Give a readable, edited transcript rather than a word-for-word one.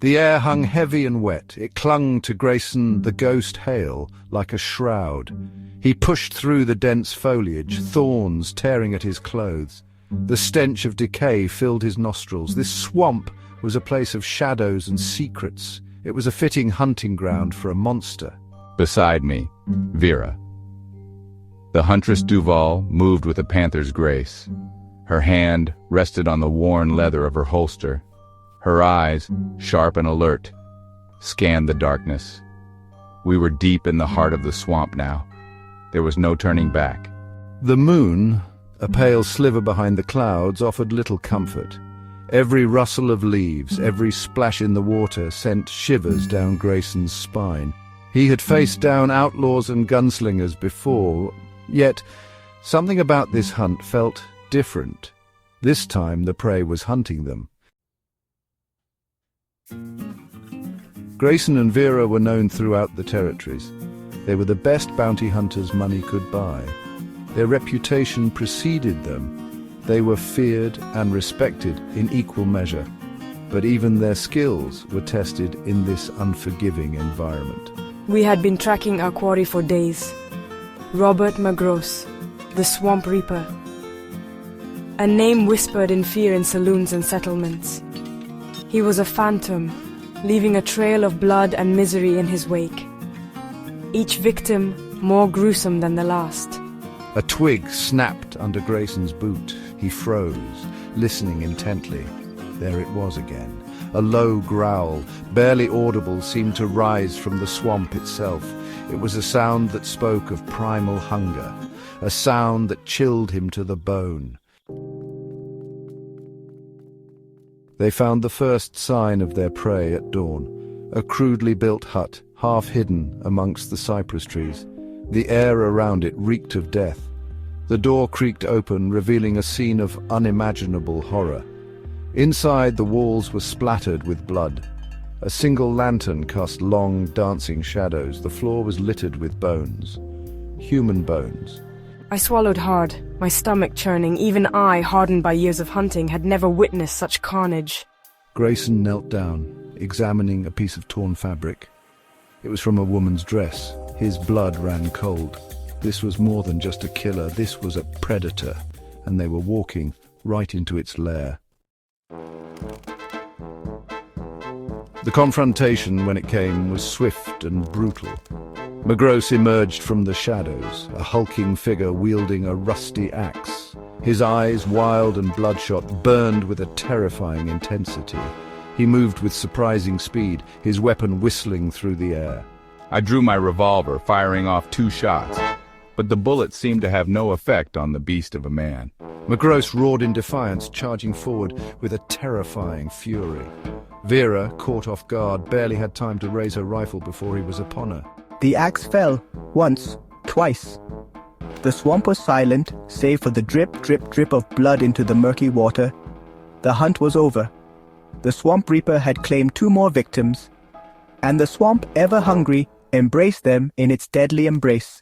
The air hung heavy and wet. It clung to Grayson, the ghost Hale, like a shroud. He pushed through the dense foliage, thorns tearing at his clothes. The stench of decay filled his nostrils. This swamp was a place of shadows and secrets. It was a fitting hunting ground for a monster. Beside me, Vera. The Huntress Duval moved with a panther's grace. Her hand rested on the worn leather of her holster. Her eyes, sharp and alert, scanned the darkness. We were deep in the heart of the swamp now. There was no turning back. The moon, a pale sliver behind the clouds, offered little comfort. Every rustle of leaves, every splash in the water sent shivers down Grayson's spine. He had faced down outlaws and gunslingers before, yet something about this hunt felt different. This time the prey was hunting them. Grayson and Vera were known throughout the territories. They were the best bounty hunters money could buy. Their reputation preceded them. They were feared and respected in equal measure. But even their skills were tested in this unforgiving environment. We had been tracking our quarry for days. Robert McGross, the Swamp Reaper. A name whispered in fear in saloons and settlements. He was a phantom, leaving a trail of blood and misery in his wake. Each victim more gruesome than the last. A twig snapped under Grayson's boot. He froze, listening intently. There it was again. A low growl, barely audible, seemed to rise from the swamp itself. It was a sound that spoke of primal hunger, a sound that chilled him to the bone. They found the first sign of their prey at dawn, a crudely built hut, half hidden amongst the cypress trees. The air around it reeked of death. The door creaked open, revealing a scene of unimaginable horror. Inside, the walls were splattered with blood. A single lantern cast long, dancing shadows. The floor was littered with bones. Human bones. I swallowed hard, my stomach churning. Even I, hardened by years of hunting, had never witnessed such carnage. Grayson knelt down, examining a piece of torn fabric. It was from a woman's dress. His blood ran cold. This was more than just a killer. This was a predator, and they were walking right into its lair. The confrontation, when it came, was swift and brutal. McGross emerged from the shadows, a hulking figure wielding a rusty axe. His eyes, wild and bloodshot, burned with a terrifying intensity. He moved with surprising speed, his weapon whistling through the air. I drew my revolver, firing off 2 shots, but the bullets seemed to have no effect on the beast of a man. McGross roared in defiance, charging forward with a terrifying fury. Vera, caught off guard, barely had time to raise her rifle before he was upon her. The axe fell, once, twice. The swamp was silent, save for the drip, drip, drip of blood into the murky water. The hunt was over. The Swamp Reaper had claimed 2 more victims, and the swamp, ever hungry, embraced them in its deadly embrace.